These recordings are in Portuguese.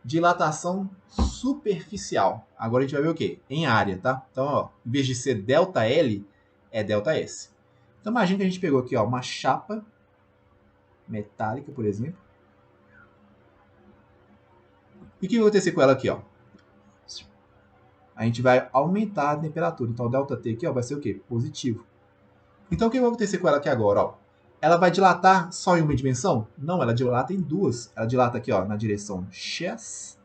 dilatação superficial. Agora a gente vai ver o quê? Em área, tá? Então, ó, em vez de ser ΔL, é ΔS. Então, imagina que a gente pegou aqui, ó, uma chapa metálica, por exemplo. E o que vai acontecer com ela aqui, ó? A gente vai aumentar a temperatura. Então, o ΔT aqui, ó, vai ser o quê? Positivo. Então, o que vai acontecer com ela aqui agora, ó? Ela vai dilatar só em uma dimensão? Não, ela dilata em duas. Ela dilata aqui, ó, na direção x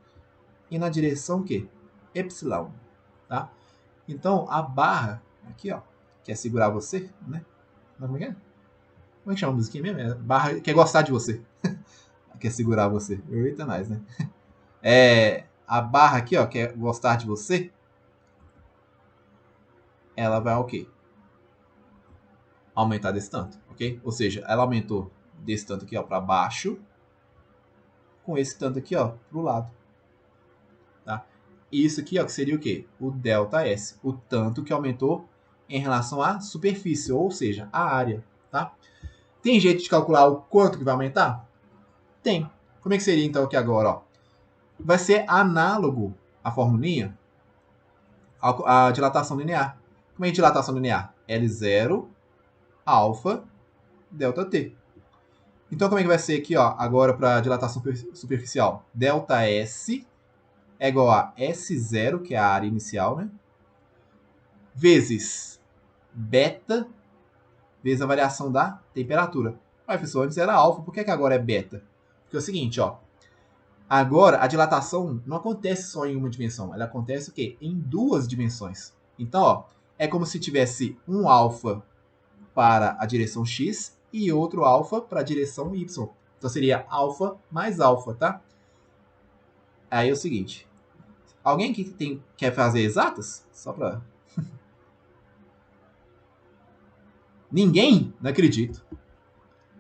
e na direção quê? Epsilon, tá? Então, a barra aqui, ó, quer segurar você, né? Como é que é? Como é que chama a musiquinha mesmo? É barra quer gostar de você. Quer segurar você. Eita, nós, né? A barra aqui, ó, quer gostar de você. Ela vai o quê? Aumentar desse tanto, ok? Ou seja, ela aumentou desse tanto aqui, ó, para baixo, com esse tanto aqui, ó, pro lado, tá? E isso aqui, ó, que seria o quê? O ΔS, o tanto que aumentou em relação à superfície, ou seja, a área, tá? Tem jeito de calcular o quanto que vai aumentar? Tem. Como é que seria então aqui agora, ó? Vai ser análogo à formulinha à dilatação linear. Como é a dilatação linear? L0, alfa, ΔT. Então, como é que vai ser aqui, ó, agora para dilatação superficial? ΔS é igual a S0, que é a área inicial, né? Vezes beta, vezes a variação da temperatura. Mas, professor, antes era alfa, por que agora é beta? Porque é o seguinte, ó. Agora, a dilatação não acontece só em uma dimensão. Ela acontece o quê? Em duas dimensões. Então, ó, é como se tivesse um alfa para a direção x e outro alfa para a direção y. Então seria alfa mais alfa, tá? Aí é o seguinte. Alguém que quer fazer exatas? Só pra... Ninguém? Não acredito.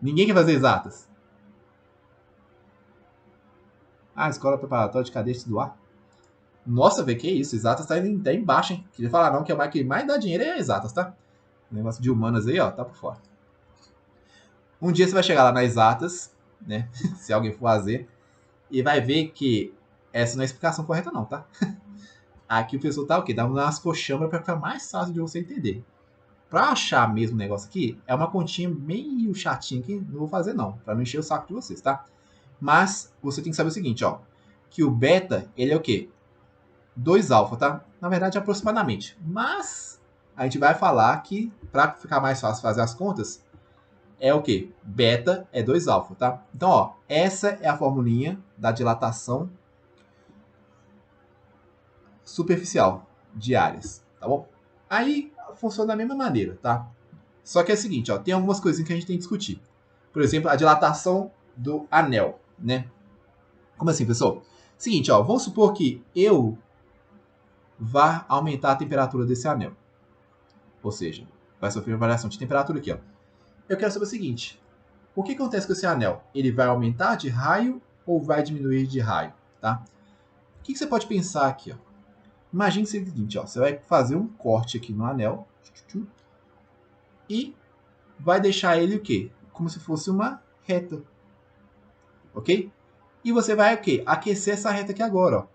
Ninguém quer fazer exatas. Ah, escola preparatória de cadetes do ar. Nossa, velho, que isso? Exatas tá embaixo, hein? Queria falar não, que é o que mais dá dinheiro é exatas, tá? O negócio de humanas aí, ó, tá por fora. Um dia você vai chegar lá nas exatas, né? Se alguém for fazer, e vai ver que essa não é a explicação correta, não, tá? Aqui o professor tá o quê? Dá umas coxambras pra ficar mais fácil de você entender. Pra achar mesmo o negócio aqui, é uma continha meio chatinha que não vou fazer, não, pra não encher o saco de vocês, tá? Mas você tem que saber o seguinte, ó. Que o beta, ele é o quê? 2 alfa, tá? Na verdade, aproximadamente. Mas a gente vai falar que, pra ficar mais fácil fazer as contas, é o quê? Beta é 2 alfa, tá? Então, ó, essa é a formulinha da dilatação superficial de áreas, tá bom? Aí funciona da mesma maneira, tá? Só que é o seguinte, ó, tem algumas coisinhas que a gente tem que discutir. Por exemplo, a dilatação do anel, né? Como assim, pessoal? Seguinte, ó, vamos supor que eu vá aumentar a temperatura desse anel. Ou seja, vai sofrer uma variação de temperatura aqui, ó. Eu quero saber o seguinte, o que acontece com esse anel? Ele vai aumentar de raio ou vai diminuir de raio, tá? O que você pode pensar aqui, ó? Imagine o seguinte, ó, você vai fazer um corte aqui no anel e vai deixar ele o quê? Como se fosse uma reta, ok? E você vai o quê? Aquecer essa reta aqui agora, ó.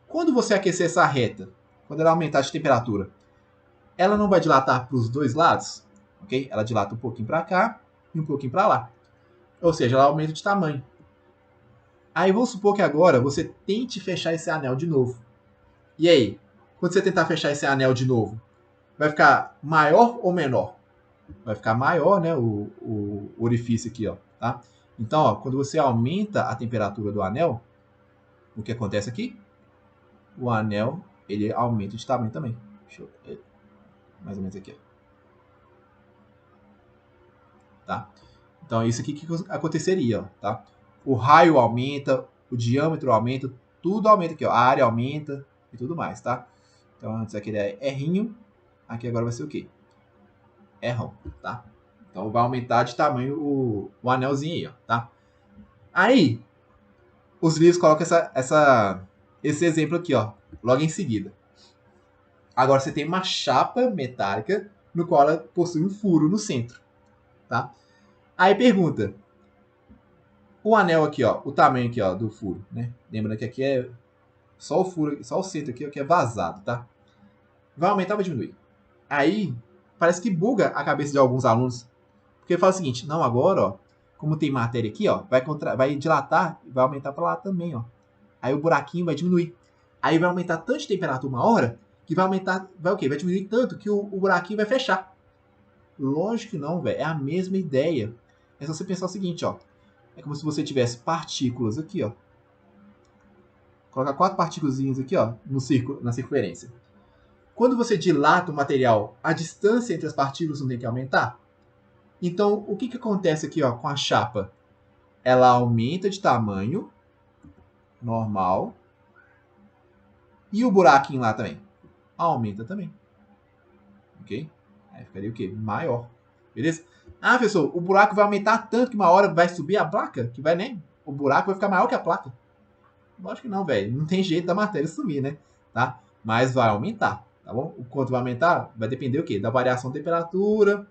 Quando você aquecer essa reta, quando ela aumentar de temperatura, ela não vai dilatar para os dois lados, ok? Ela dilata um pouquinho para cá e um pouquinho para lá. Ou seja, ela aumenta de tamanho. Aí vamos supor que agora você tente fechar esse anel de novo. E aí, quando você tentar fechar esse anel de novo, vai ficar maior ou menor? Vai ficar maior, né, o orifício aqui, ó, tá? Então, ó, quando você aumenta a temperatura do anel, o que acontece aqui? O anel, ele aumenta de tamanho também. Deixa eu... mais ou menos aqui, ó. Tá? Então, isso aqui que aconteceria, ó, tá? O raio aumenta, o diâmetro aumenta, tudo aumenta aqui, ó. A área aumenta e tudo mais, tá? Então, antes aqui é R'inho, aqui agora vai ser o quê? R'ão, tá? Então, vai aumentar de tamanho o anelzinho aí, ó, tá? Aí, os livros colocam esse exemplo aqui, ó, logo em seguida. Agora você tem uma chapa metálica no qual ela possui um furo no centro, tá? Aí pergunta, O anel aqui, ó, o tamanho aqui, ó, do furo, né? Lembrando que aqui é só o furo, só o centro aqui, ó, que é vazado, tá? Vai aumentar ou vai diminuir? Aí, parece que buga a cabeça de alguns alunos. Porque fala o seguinte, não, agora, ó, como tem matéria aqui, ó, vai dilatar e vai aumentar para lá também, ó. Aí o buraquinho vai diminuir. Aí vai aumentar tanto de temperatura uma hora que vai aumentar, vai o quê? Vai diminuir tanto que o buraquinho vai fechar. Lógico que não, velho. É a mesma ideia. É só você pensar o seguinte, ó. É como se você tivesse partículas aqui, ó. Colocar 4 partículas aqui, ó, no círculo, na circunferência. Quando você dilata o material, a distância entre as partículas não tem que aumentar? Então, o que acontece aqui, ó, com a chapa? Ela aumenta de tamanho, normal. E o buraquinho lá também? Aumenta também. Ok? Aí ficaria o quê? Maior. Beleza? Ah, professor, o buraco vai aumentar tanto que uma hora vai subir a placa? Que vai nem. O buraco vai ficar maior que a placa. Lógico que não, velho. Não tem jeito da matéria sumir, né? Tá? Mas vai aumentar, tá bom? O quanto vai aumentar vai depender o quê? Da variação de temperatura,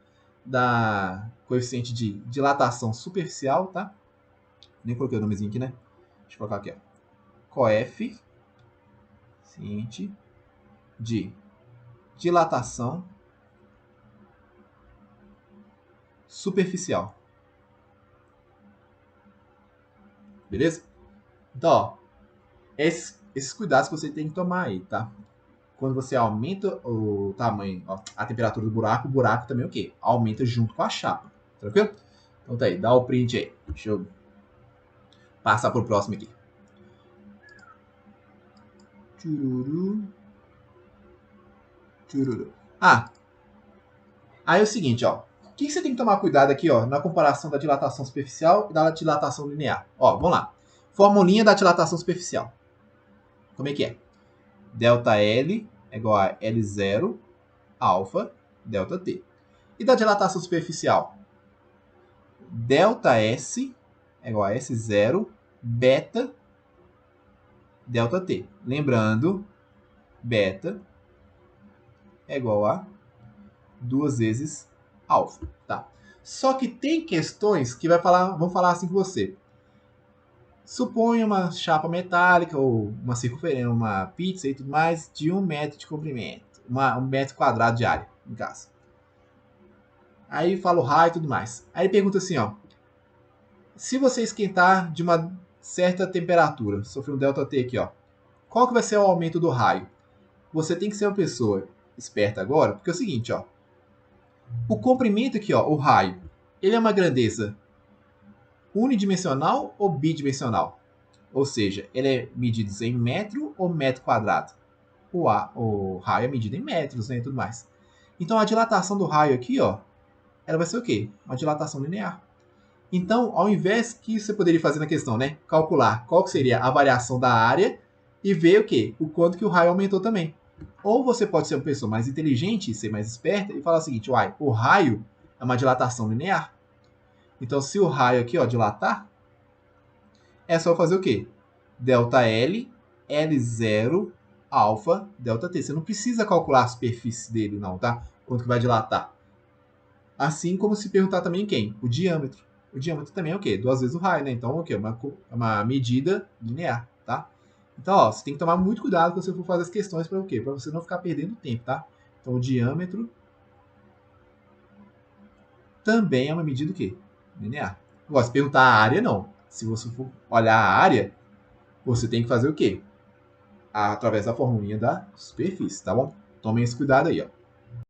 da coeficiente de dilatação superficial, tá? Nem coloquei o nomezinho aqui, né? Deixa eu colocar aqui, ó. Coeficiente de dilatação superficial. Beleza? Então, ó, esses cuidados que você tem que tomar aí, tá? Quando você aumenta o tamanho, ó, a temperatura do buraco, o buraco também o quê? Aumenta junto com a chapa. Tranquilo? Então tá aí, dá o print aí. Deixa eu passar pro próximo aqui. Chururu. Chururu. Ah, aí é o seguinte, ó. O que você tem que tomar cuidado aqui, ó, na comparação da dilatação superficial e da dilatação linear? Ó, vamos lá. Formulinha da dilatação superficial. Como é que é? Delta L é igual a L0 alfa delta T. E da dilatação superficial? Delta S é igual a S0 beta delta T. Lembrando, beta é igual a 2 vezes alfa, tá? Só que tem questões que vão falar assim com você. Suponha uma chapa metálica ou uma circunferência, uma pizza e tudo mais de 1 metro de comprimento, 1 metro quadrado de área, no caso. Aí fala o raio e tudo mais. Aí pergunta assim, ó. Se você esquentar de uma certa temperatura, sofrer um ΔT aqui, ó. Qual que vai ser o aumento do raio? Você tem que ser uma pessoa esperta agora, porque é o seguinte, ó. O comprimento aqui, ó, o raio, ele é uma grandeza unidimensional ou bidimensional? Ou seja, ele é medido em metro ou metro quadrado? O raio é medido em metros, né, e tudo mais. Então a dilatação do raio aqui, ó, ela vai ser o quê? Uma dilatação linear. Então, ao invés que você poderia fazer na questão, né, calcular qual que seria a variação da área e ver o quê? O quanto que o raio aumentou também. Ou você pode ser uma pessoa mais inteligente, ser mais esperta e falar o seguinte, uai, o raio é uma dilatação linear. Então, se o raio aqui, ó, dilatar, é só fazer o quê? Delta L, L0, alfa, delta T. Você não precisa calcular a superfície dele, não, tá? Quanto que vai dilatar. Assim como se perguntar também quem? O diâmetro. O diâmetro também é o quê? 2 vezes o raio, né? Então, o quê? Uma medida linear, tá? Então, ó, você tem que tomar muito cuidado quando você for fazer as questões para o quê? Para você não ficar perdendo tempo, tá? Então, o diâmetro também é uma medida o quê? Linear. Agora, se perguntar a área, não. Se você for olhar a área, você tem que fazer o quê? Através da formulinha da superfície, tá bom? Tomem esse cuidado aí, ó.